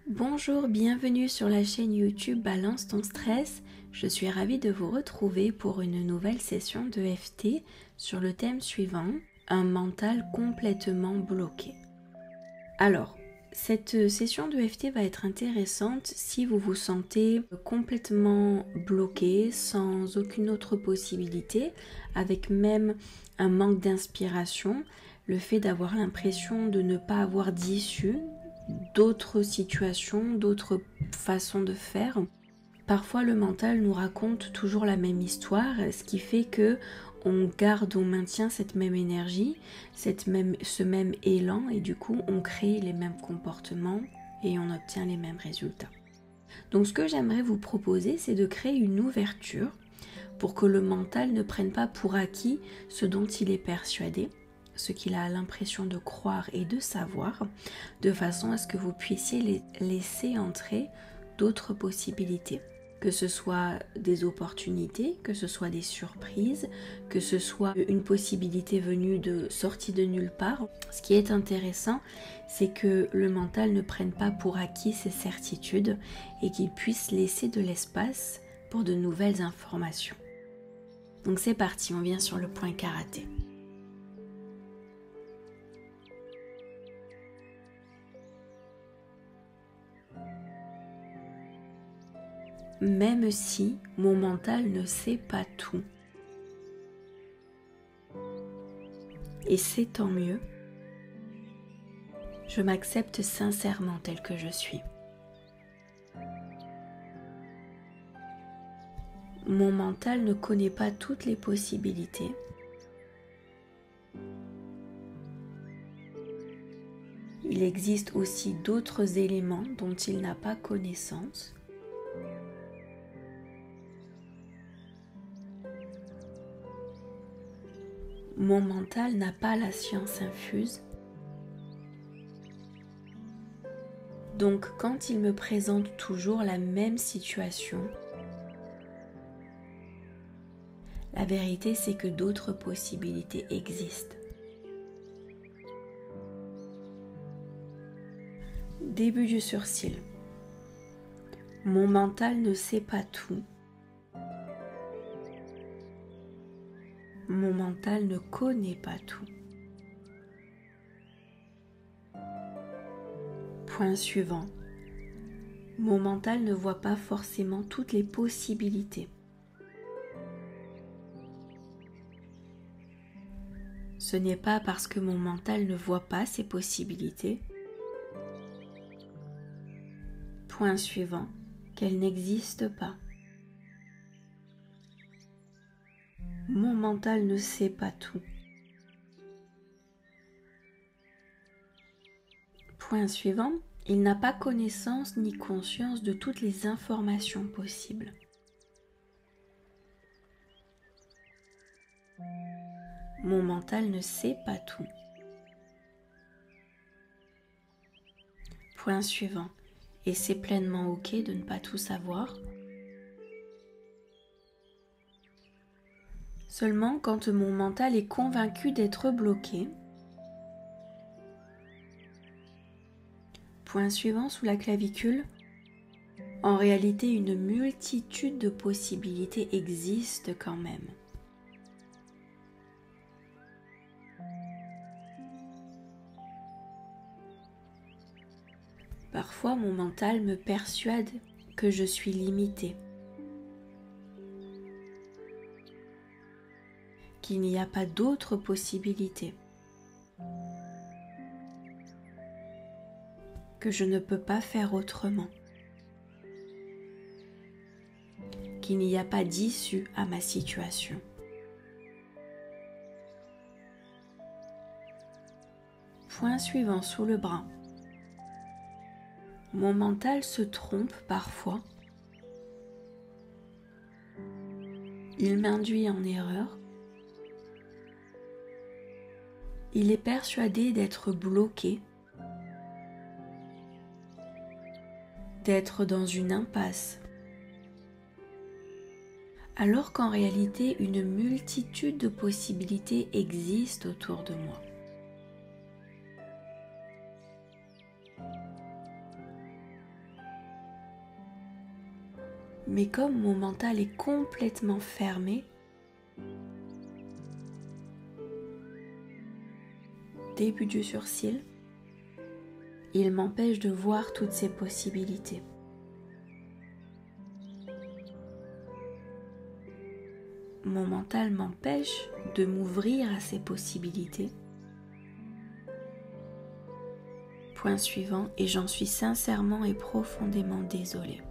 Bonjour, bienvenue sur la chaîne YouTube Balance ton stress. Je suis ravie de vous retrouver pour une nouvelle session de FT sur le thème suivant, un mental complètement bloqué. Alors, cette session de FT va être intéressante si vous vous sentez complètement bloqué, sans aucune autre possibilité, avec même un manque d'inspiration, le fait d'avoir l'impression de ne pas avoir d'issue, d'autres situations, d'autres façons de faire. Parfois le mental nous raconte toujours la même histoire, ce qui fait que on maintient cette même énergie, ce même élan et du coup on crée les mêmes comportements et on obtient les mêmes résultats. Donc ce que j'aimerais vous proposer, c'est de créer une ouverture pour que le mental ne prenne pas pour acquis ce dont il est persuadé, ce qu'il a l'impression de croire et de savoir, de façon à ce que vous puissiez laisser entrer d'autres possibilités, que ce soit des opportunités, que ce soit des surprises, que ce soit une possibilité venue de sortie de nulle part. Ce qui est intéressant, c'est que le mental ne prenne pas pour acquis ses certitudes et qu'il puisse laisser de l'espace pour de nouvelles informations. Donc c'est parti, on vient sur le point karaté. Même si mon mental ne sait pas tout. Et c'est tant mieux. Je m'accepte sincèrement tel que je suis. Mon mental ne connaît pas toutes les possibilités. Il existe aussi d'autres éléments dont il n'a pas connaissance. Mon mental n'a pas la science infuse. Donc quand il me présente toujours la même situation, la vérité c'est que d'autres possibilités existent. Début du sursil. Mon mental ne sait pas tout. Mon mental ne connaît pas tout. Point suivant. Mon mental ne voit pas forcément toutes les possibilités. Ce n'est pas parce que mon mental ne voit pas ces possibilités, point suivant, qu'elles n'existent pas. Mon mental ne sait pas tout. Point suivant, il n'a pas connaissance ni conscience de toutes les informations possibles. Mon mental ne sait pas tout. Point suivant, et c'est pleinement ok de ne pas tout savoir. Seulement quand mon mental est convaincu d'être bloqué. Point suivant sous la clavicule. En réalité, une multitude de possibilités existent quand même. Parfois, mon mental me persuade que je suis limitée, qu'il n'y a pas d'autres possibilités, que je ne peux pas faire autrement, qu'il n'y a pas d'issue à ma situation. Point suivant sous le bras. Mon mental se trompe parfois. Il m'induit en erreur. Il est persuadé d'être bloqué, d'être dans une impasse, alors qu'en réalité, une multitude de possibilités existent autour de moi. Mais comme mon mental est complètement fermé, début du sourcil, il m'empêche de voir toutes ces possibilités. Mon mental m'empêche de m'ouvrir à ces possibilités. Point suivant, et j'en suis sincèrement et profondément désolée.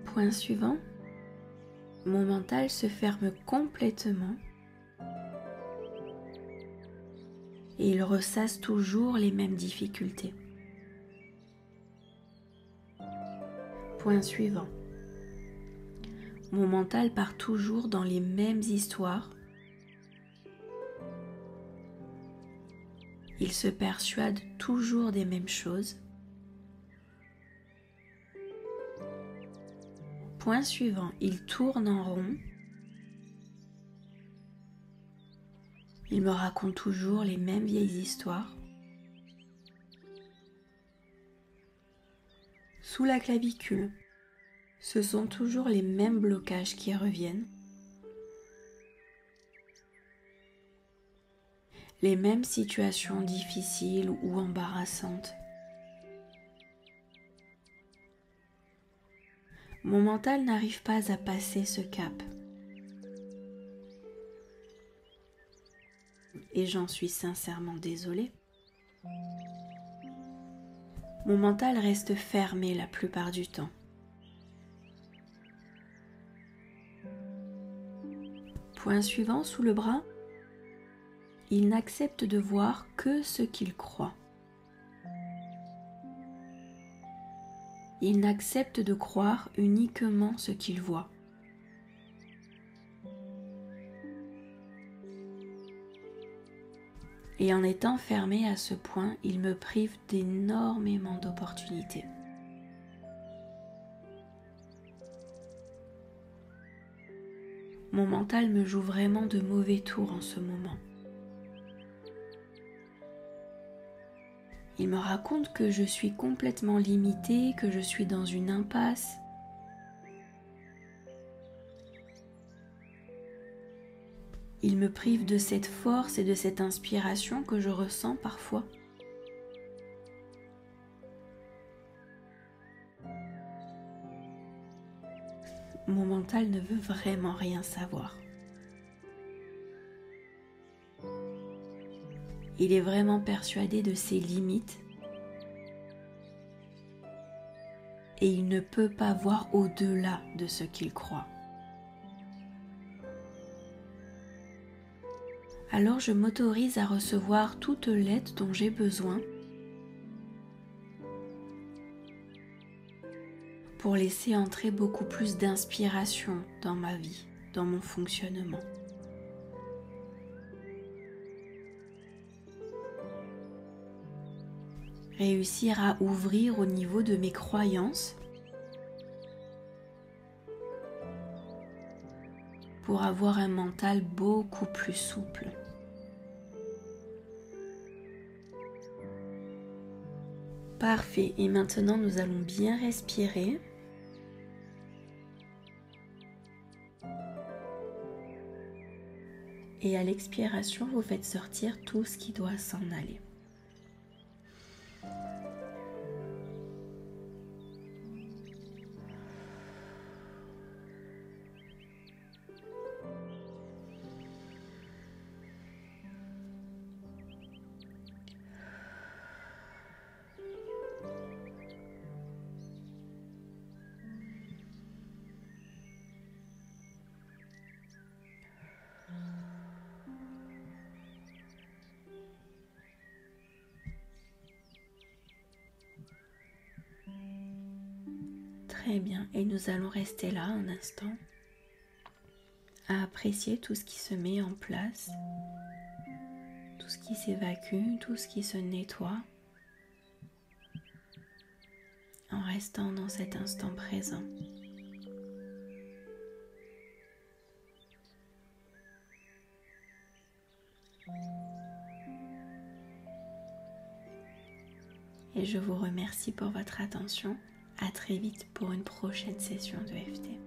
Point suivant, mon mental se ferme complètement et il ressasse toujours les mêmes difficultés. Point suivant, mon mental part toujours dans les mêmes histoires. Il se persuade toujours des mêmes choses. Point suivant, il tourne en rond. Il me raconte toujours les mêmes vieilles histoires. Sous la clavicule, ce sont toujours les mêmes blocages qui reviennent. Les mêmes situations difficiles ou embarrassantes. Mon mental n'arrive pas à passer ce cap. Et j'en suis sincèrement désolée. Mon mental reste fermé la plupart du temps. Point suivant, sous le bras, il n'accepte de voir que ce qu'il croit. Il n'accepte de croire uniquement ce qu'il voit. Et en étant fermé à ce point, il me prive d'énormément d'opportunités. Mon mental me joue vraiment de mauvais tours en ce moment. Il me raconte que je suis complètement limitée, que je suis dans une impasse. Il me prive de cette force et de cette inspiration que je ressens parfois. Mon mental ne veut vraiment rien savoir. Il est vraiment persuadé de ses limites et il ne peut pas voir au-delà de ce qu'il croit. Alors je m'autorise à recevoir toute l'aide dont j'ai besoin pour laisser entrer beaucoup plus d'inspiration dans ma vie, dans mon fonctionnement. Réussir à ouvrir au niveau de mes croyances pour avoir un mental beaucoup plus souple. Parfait, et maintenant nous allons bien respirer. Et à l'expiration, vous faites sortir tout ce qui doit s'en aller. Très bien, et nous allons rester là un instant à apprécier tout ce qui se met en place, tout ce qui s'évacue, tout ce qui se nettoie, en restant dans cet instant présent. et je vous remercie pour votre attention. À très vite pour une prochaine session de FT.